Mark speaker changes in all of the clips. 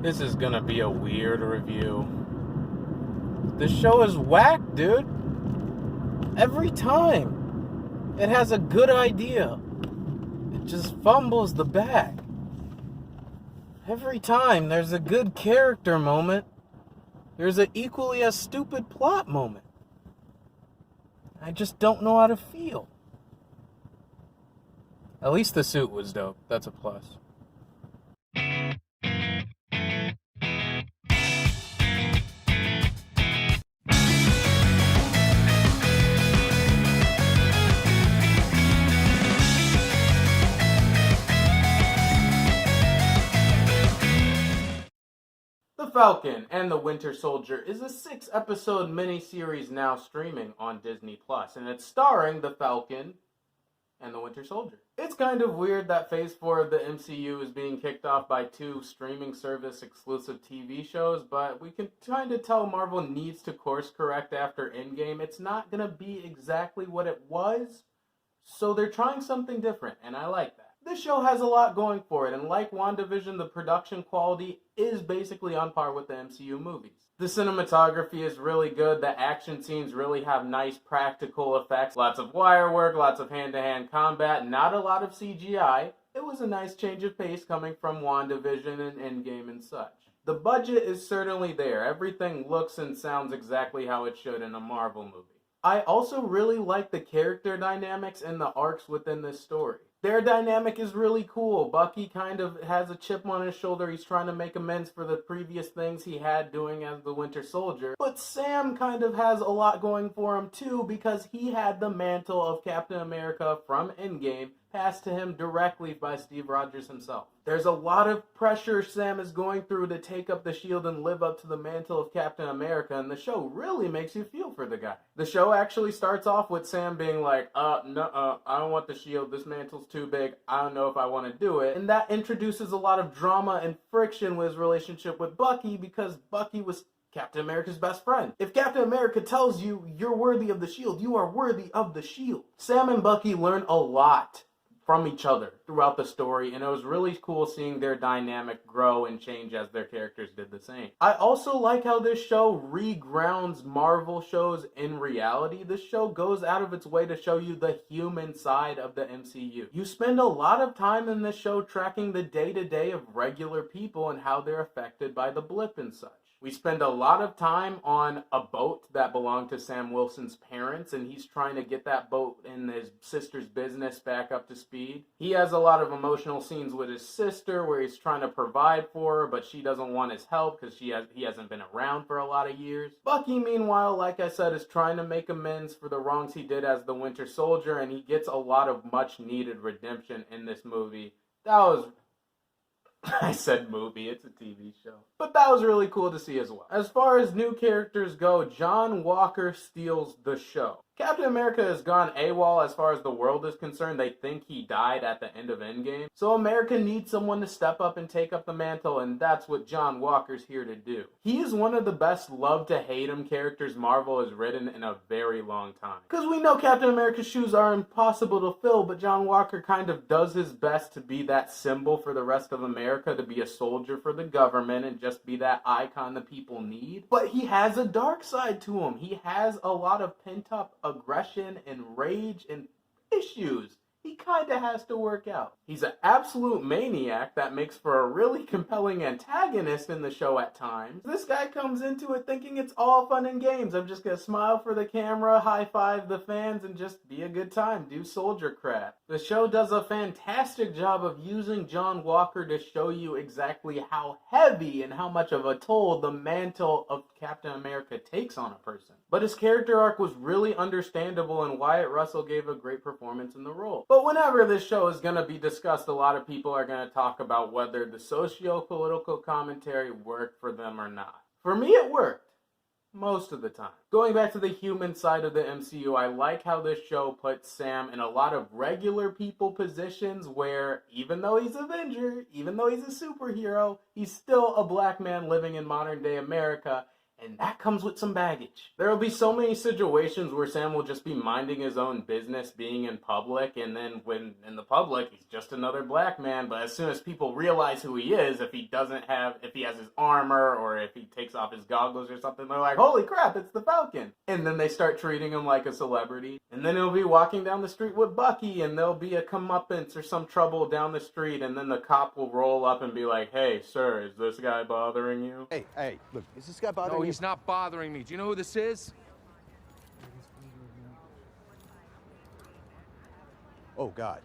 Speaker 1: This is gonna be a weird review. This show is whack, dude. Every time. It has a good idea. It just fumbles the bag. Every time there's a good character moment, there's an equally as stupid plot moment. I just don't know how to feel. At least the suit was dope. That's a plus. The Falcon and the Winter Soldier is a 6-episode miniseries now streaming on Disney Plus, and it's starring the Falcon and the Winter Soldier. It's kind of weird that Phase 4 of the MCU is being kicked off by 2 streaming service exclusive TV shows, but we can kind of tell Marvel needs to course correct after Endgame. It's not going to be exactly what it was, so they're trying something different, and I like that. This show has a lot going for it, and like WandaVision, the production quality is basically on par with the MCU movies. The cinematography is really good, the action scenes really have nice practical effects, lots of wire work, lots of hand-to-hand combat, not a lot of CGI. It was a nice change of pace coming from WandaVision and Endgame and such. The budget is certainly there, everything looks and sounds exactly how it should in a Marvel movie. I also really like the character dynamics and the arcs within this story. Their dynamic is really cool. Bucky kind of has a chip on his shoulder. He's trying to make amends for the previous things he had doing as the Winter Soldier. But Sam kind of has a lot going for him too, because he had the mantle of Captain America from Endgame passed to him directly by Steve Rogers himself. There's a lot of pressure Sam is going through to take up the shield and live up to the mantle of Captain America, and the show really makes you feel for the guy. The show actually starts off with Sam being like, I don't want the shield, this mantle's too big, I don't know if I want to do it. And that introduces a lot of drama and friction with his relationship with Bucky, because Bucky was Captain America's best friend. If Captain America tells you you're worthy of the shield, you are worthy of the shield. Sam and Bucky learn a lot from each other throughout the story, and it was really cool seeing their dynamic grow and change as their characters did the same. I also like how this show re-grounds Marvel shows in reality. This show goes out of its way to show you the human side of the MCU. You spend a lot of time in this show tracking the day-to-day of regular people and how they're affected by the blip and such. We spend a lot of time on a boat that belonged to Sam Wilson's parents, and he's trying to get that boat and his sister's business back up to speed. He has a lot of emotional scenes with his sister where he's trying to provide for her, but she doesn't want his help because he hasn't been around for a lot of years. Bucky, meanwhile, like I said, is trying to make amends for the wrongs he did as the Winter Soldier, and he gets a lot of much-needed redemption in this movie. That was... I said movie, it's a TV show. But that was really cool to see as well. As far as new characters go, John Walker steals the show. Captain America has gone AWOL as far as the world is concerned. They think he died at the end of Endgame. So America needs someone to step up and take up the mantle, and that's what John Walker's here to do. He is one of the best love-to-hate-him characters Marvel has written in a very long time. Because we know Captain America's shoes are impossible to fill, but John Walker kind of does his best to be that symbol for the rest of America, to be a soldier for the government and just be that icon the people need. But he has a dark side to him. He has a lot of pent-up aggression and rage and issues he kind of has to work out. He's an absolute maniac that makes for a really compelling antagonist in the show at times. This guy comes into it thinking it's all fun and games. I'm just gonna smile for the camera, high-five the fans, and just be a good time, do soldier crap. The show does a fantastic job of using John Walker to show you exactly how heavy and how much of a toll the mantle of Captain America takes on a person. But his character arc was really understandable, and Wyatt Russell gave a great performance in the role. But whenever this show is going to be discussed, a lot of people are going to talk about whether the socio-political commentary worked for them or not. For me, it worked. Most of the time. Going back to the human side of the MCU, I like how this show puts Sam in a lot of regular people positions where, even though he's an Avenger, even though he's a superhero, he's still a black man living in modern day America, And that comes with some baggage. There will be so many situations where Sam will just be minding his own business, being in public, and then when in the public, he's just another black man. But as soon as people realize who he is, if he has his armor, or if he takes off his goggles or something, they're like, holy crap, it's the Falcon. And then they start treating him like a celebrity. And then he'll be walking down the street with Bucky, and there'll be a comeuppance or some trouble down the street, and then the cop will roll up and be like, hey, sir, is this guy bothering you?
Speaker 2: Hey, look, is this guy bothering you?
Speaker 3: No, he's not bothering me. Do you know who this is?
Speaker 2: Oh, God.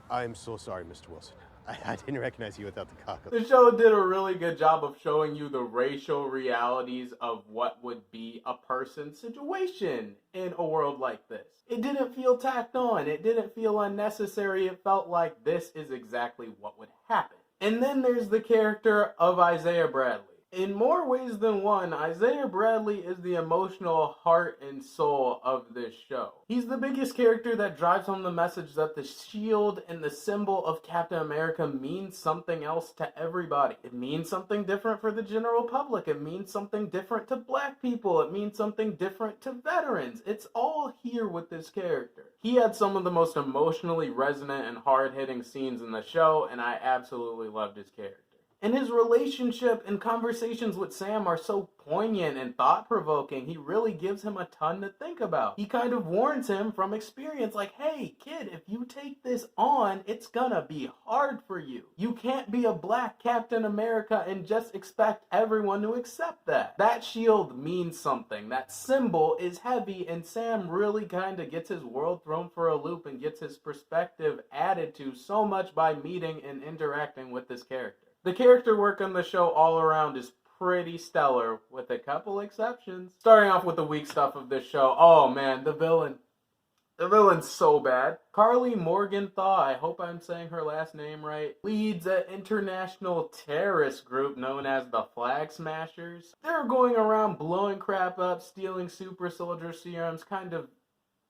Speaker 2: I'm so sorry, Mr. Wilson. I didn't recognize you without the goggles.
Speaker 1: The show did a really good job of showing you the racial realities of what would be a person's situation in a world like this. It didn't feel tacked on. It didn't feel unnecessary. It felt like this is exactly what would happen. And then there's the character of Isaiah Bradley. In more ways than one, Isaiah Bradley is the emotional heart and soul of this show. He's the biggest character that drives home the message that the shield and the symbol of Captain America means something else to everybody. It means something different for the general public. It means something different to black people. It means something different to veterans. It's all here with this character. He had some of the most emotionally resonant and hard-hitting scenes in the show, and I absolutely loved his character. And his relationship and conversations with Sam are so poignant and thought-provoking. He really gives him a ton to think about. He kind of warns him from experience, like, hey, kid, if you take this on, it's gonna be hard for you. You can't be a black Captain America and just expect everyone to accept that. That shield means something. That symbol is heavy, and Sam really kind of gets his world thrown for a loop and gets his perspective added to so much by meeting and interacting with this character. The character work on the show all around is pretty stellar, with a couple exceptions. Starting off with the weak stuff of this show, oh man, the villain. The villain's so bad. Carly Morgenthau, I hope I'm saying her last name right, leads an international terrorist group known as the Flag Smashers. They're going around blowing crap up, stealing super soldier serums, kind of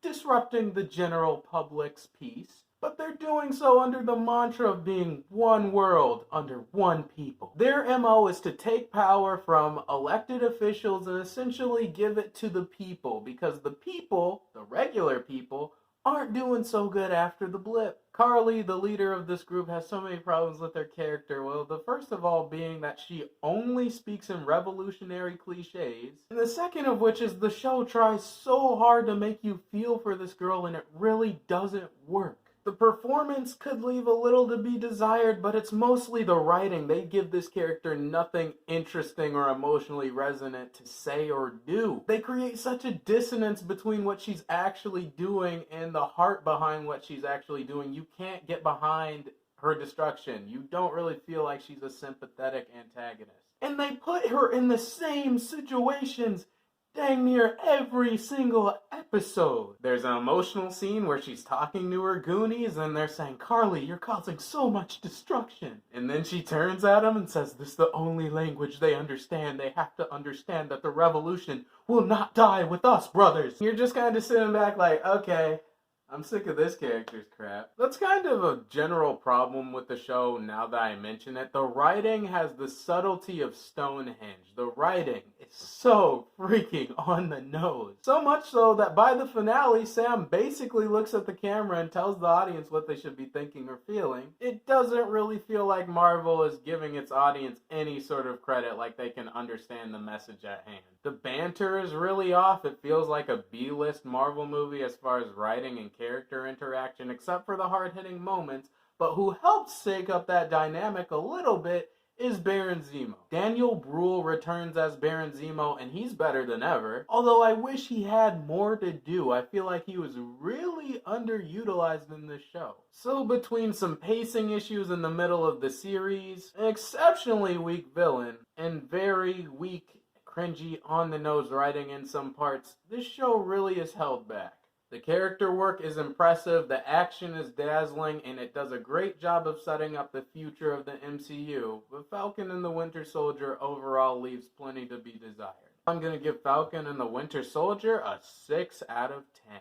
Speaker 1: disrupting the general public's peace. But they're doing so under the mantra of being one world under one people. Their MO is to take power from elected officials and essentially give it to the people, because the people, the regular people, aren't doing so good after the blip. Carly, the leader of this group, has so many problems with her character. Well, the first of all being that she only speaks in revolutionary cliches. And the second of which is the show tries so hard to make you feel for this girl, and it really doesn't work. The performance could leave a little to be desired, but it's mostly the writing. They give this character nothing interesting or emotionally resonant to say or do. They create such a dissonance between what she's actually doing and the heart behind what she's actually doing. You can't get behind her destruction. You don't really feel like she's a sympathetic antagonist. And they put her in the same situations dang near every single episode. There's an emotional scene where she's talking to her Goonies and they're saying, Carly, you're causing so much destruction. And then she turns at them and says, this is the only language they understand. They have to understand that the revolution will not die with us, brothers. You're just kind of sitting back like, okay, I'm sick of this character's crap. That's kind of a general problem with the show now that I mention it. The writing has the subtlety of Stonehenge. The writing is so freaking on the nose. So much so that by the finale, Sam basically looks at the camera and tells the audience what they should be thinking or feeling. It doesn't really feel like Marvel is giving its audience any sort of credit, like they can understand the message at hand. The banter is really off. It feels like a B-list Marvel movie as far as writing and character interaction, except for the hard-hitting moments. But who helps shake up that dynamic a little bit is Baron Zemo. Daniel Bruhl returns as Baron Zemo, and he's better than ever. Although I wish he had more to do. I feel like he was really underutilized in this show. So between some pacing issues in the middle of the series, an exceptionally weak villain, and very weak, cringy, on-the-nose writing in some parts, this show really is held back. The character work is impressive, the action is dazzling, and it does a great job of setting up the future of the MCU, but Falcon and the Winter Soldier overall leaves plenty to be desired. I'm going to give Falcon and the Winter Soldier a 6 out of 10.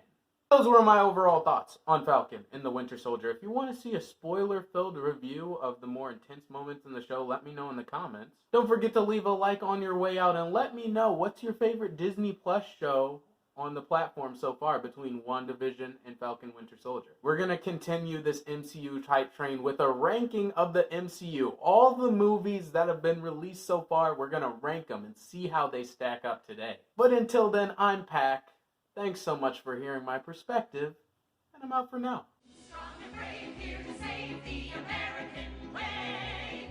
Speaker 1: Those were my overall thoughts on Falcon and the Winter Soldier. If you want to see a spoiler-filled review of the more intense moments in the show, let me know in the comments. Don't forget to leave a like on your way out and let me know what's your favorite Disney Plus show on the platform so far between WandaVision and Falcon Winter Soldier. We're going to continue this MCU type train with a ranking of the MCU. All the movies that have been released so far, we're going to rank them and see how they stack up today. But until then, I'm Pac. Thanks so much for hearing my perspective, and I'm out for now.
Speaker 4: Strong and brave, here to save the American way.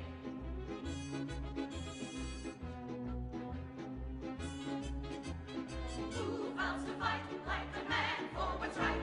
Speaker 4: Who vows to fight like the man for what's right?